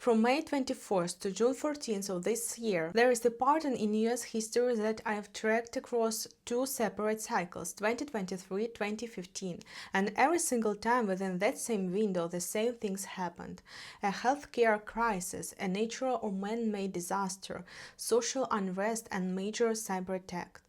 From May 24th to June 14th of this year, there is a pattern in US history that I have tracked across two separate cycles, 2023-2015, and every single time within that same window the same things happened. A healthcare crisis, a natural or man-made disaster, social unrest, and major cyber attack.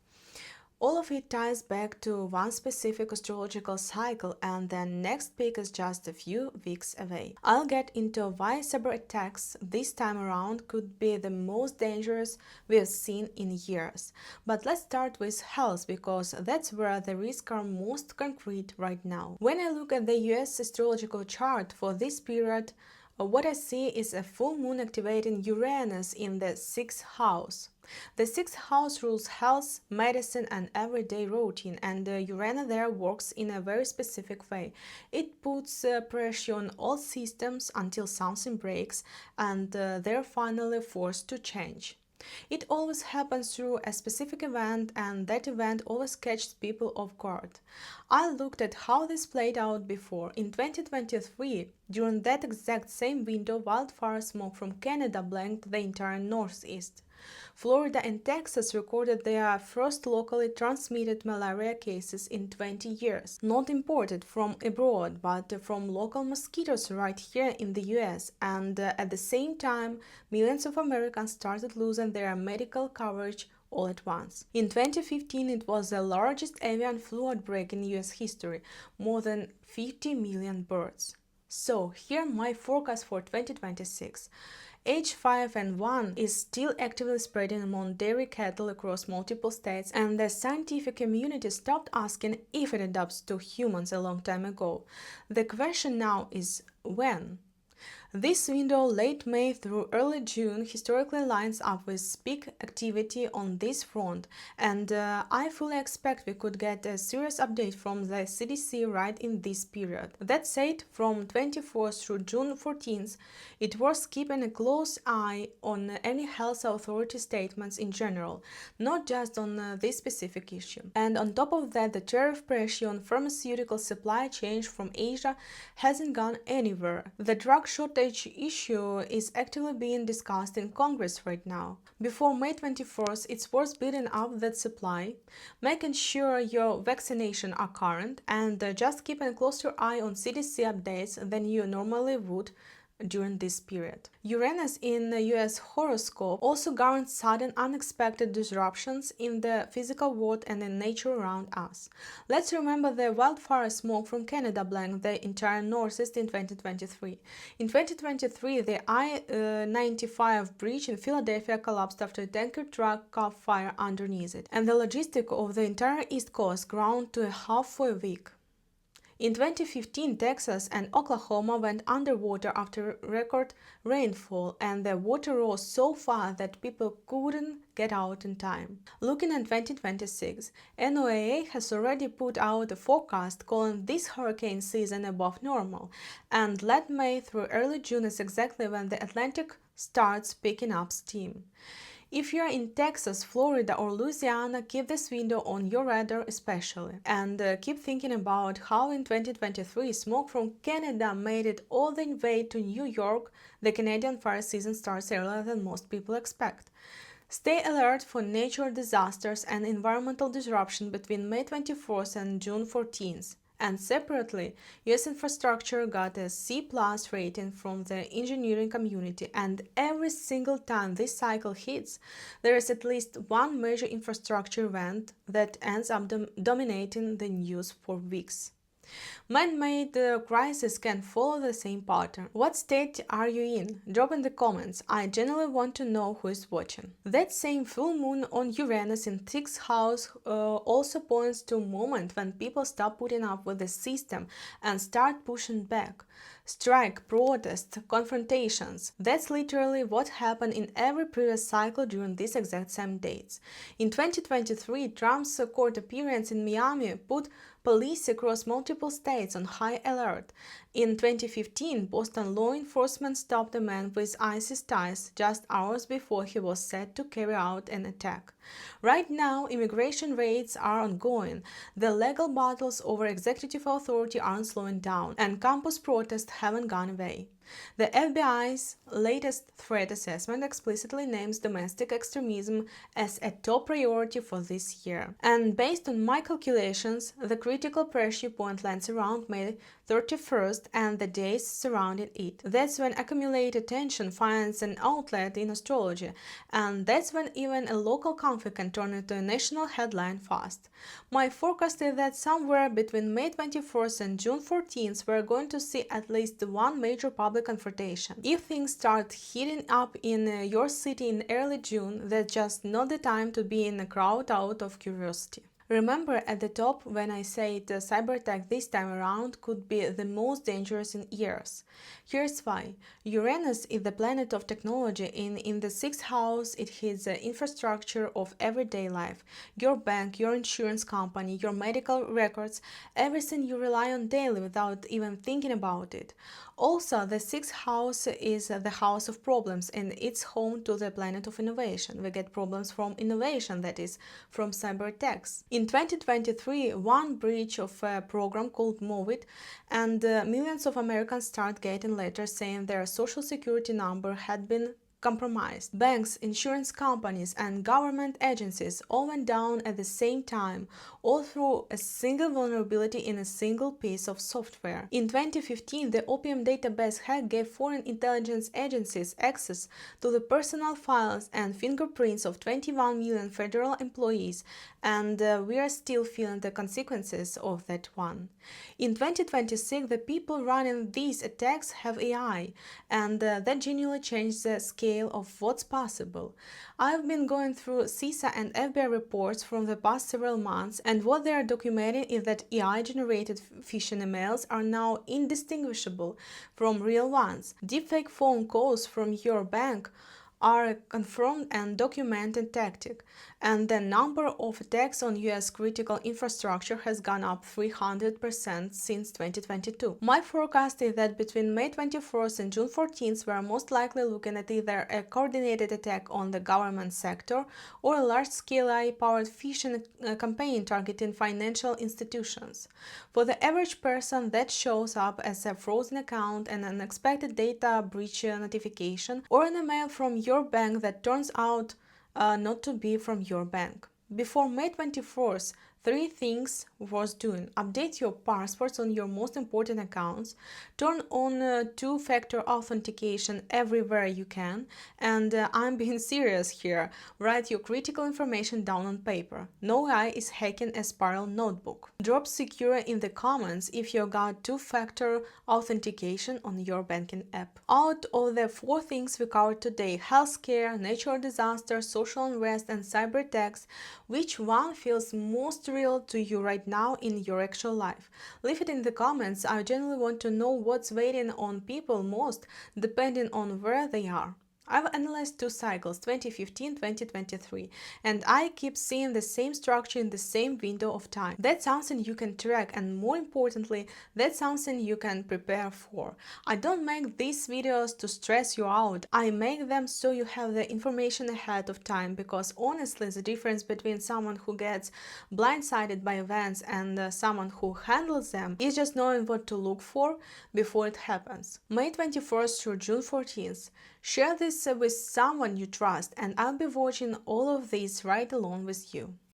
All of it ties back to one specific astrological cycle, and the next peak is just a few weeks away. I'll get into why cyber attacks this time around could be the most dangerous we've seen in years. But let's start with health, because that's where the risks are most concrete right now. When I look at the US astrological chart for this period, what I see is a full moon activating Uranus in the 6th house. The 6th house rules health, medicine, and everyday routine, and Uranus there works in a very specific way. It puts pressure on all systems until something breaks and they're finally forced to change. It always happens through a specific event, and that event always catches people off guard. I looked at how this played out before. In 2023, during that exact same window, wildfire smoke from Canada blanked the entire Northeast. Florida and Texas recorded their first locally transmitted malaria cases in 20 years, not imported from abroad, but from local mosquitoes right here in the US, and at the same time, millions of Americans started losing their medical coverage all at once. In 2015, it was the largest avian flu outbreak in US history, more than 50 million birds. So, here my forecast for 2026. H5N1 is still actively spreading among dairy cattle across multiple states, and the scientific community stopped asking if it adapts to humans a long time ago. The question now is when? This window, late May through early June, historically lines up with peak activity on this front, and I fully expect we could get a serious update from the CDC right in this period. That said, from 24th through June 14th, it's worth keeping a close eye on any health authority statements in general, not just on this specific issue. And on top of that, the tariff pressure on pharmaceutical supply chain from Asia hasn't gone anywhere. The drug shortage issue is actively being discussed in Congress right now. Before May 21st, it's worth building up that supply, making sure your vaccinations are current, and just keeping a closer eye on CDC updates than you normally would during this period. Uranus in the US horoscope also governs sudden unexpected disruptions in the physical world and in nature around us. Let's remember the wildfire smoke from Canada blanked the entire Northeast in 2023. In 2023, the I-95 bridge in Philadelphia collapsed after a tanker truck caught fire underneath it, and the logistics of the entire East Coast ground to a halt for a week. In 2015, Texas and Oklahoma went underwater after record rainfall, and the water rose so fast that people couldn't get out in time. Looking at 2026, NOAA has already put out a forecast calling this hurricane season above normal, and late May through early June is exactly when the Atlantic starts picking up steam. If you're in Texas, Florida, or Louisiana, keep this window on your radar especially. And keep thinking about how in 2023 smoke from Canada made it all the way to New York. The Canadian fire season starts earlier than most people expect. Stay alert for natural disasters and environmental disruption between May 24th and June 14th. And separately, US infrastructure got a C+ rating from the engineering community, and every single time this cycle hits, there is at least one major infrastructure event that ends up dominating the news for weeks. Man-made crises can follow the same pattern. What state are you in? Drop in the comments. I genuinely want to know who is watching. That same full moon on Uranus in 6th house also points to a moment when people stop putting up with the system and start pushing back. Strike, protest, confrontations. That's literally what happened in every previous cycle during these exact same dates. In 2023, Trump's court appearance in Miami put police across multiple states on high alert. In 2015, Boston law enforcement stopped a man with ISIS ties just hours before he was set to carry out an attack. Right now, immigration raids are ongoing, the legal battles over executive authority aren't slowing down, and campus protests haven't gone away. The FBI's latest threat assessment explicitly names domestic extremism as a top priority for this year. And based on my calculations, the critical pressure point lands around May 31st and the days surrounding it. That's when accumulated tension finds an outlet in astrology, and that's when even a local conflict can turn into a national headline fast. My forecast is that somewhere between May 21st and June 14th we're going to see at least one major public confrontation. If things start heating up in your city in early June, that's just not the time to be in a crowd out of curiosity. Remember at the top when I said the cyber attack this time around could be the most dangerous in years. Here's why. Uranus is the planet of technology, and in the 6th house it hits the infrastructure of everyday life. Your bank, your insurance company, your medical records, everything you rely on daily without even thinking about it. Also, the 6th house is the house of problems, and it's home to the planet of innovation. We get problems from innovation, that is, from cyber attacks. In 2023, one breach of a program called MOVIT, and millions of Americans start getting letters saying their social security number had been compromised. Banks, insurance companies, and government agencies all went down at the same time, all through a single vulnerability in a single piece of software. In 2015, the OPM database hack gave foreign intelligence agencies access to the personal files and fingerprints of 21 million federal employees, and we are still feeling the consequences of that one. In 2026, the people running these attacks have AI, and that genuinely changed the scale of what's possible. I've been going through CISA and FBI reports from the past several months, and what they are documenting is that AI-generated phishing emails are now indistinguishable from real ones. Deepfake phone calls from your bank are a confirmed and documented tactic, and the number of attacks on US critical infrastructure has gone up 300% since 2022. My forecast is that between May 21st and June 14th we are most likely looking at either a coordinated attack on the government sector or a large-scale AI-powered phishing campaign targeting financial institutions. For the average person, that shows up as a frozen account, an unexpected data breach notification, or an email from your bank that turns out not to be from your bank. Before May 24th, 3 things worth doing. Update your passports on your most important accounts, turn on two-factor authentication everywhere you can, and I'm being serious here, write your critical information down on paper. No AI is hacking a spiral notebook. Drop secure in the comments if you got two-factor authentication on your banking app. Out of the 4 things we covered today, healthcare, natural disasters, social unrest, and cyber attacks, which one feels most real to you right now in your actual life? Leave it in the comments. I genuinely want to know what's weighing on people most, depending on where they are. I've analyzed 2 cycles, 2015-2023, and I keep seeing the same structure in the same window of time. That's something you can track, and more importantly, that's something you can prepare for. I don't make these videos to stress you out. I make them so you have the information ahead of time, because honestly, the difference between someone who gets blindsided by events and someone who handles them is just knowing what to look for before it happens. May 21st through June 14th. Share this with someone you trust, and I'll be watching all of this right along with you.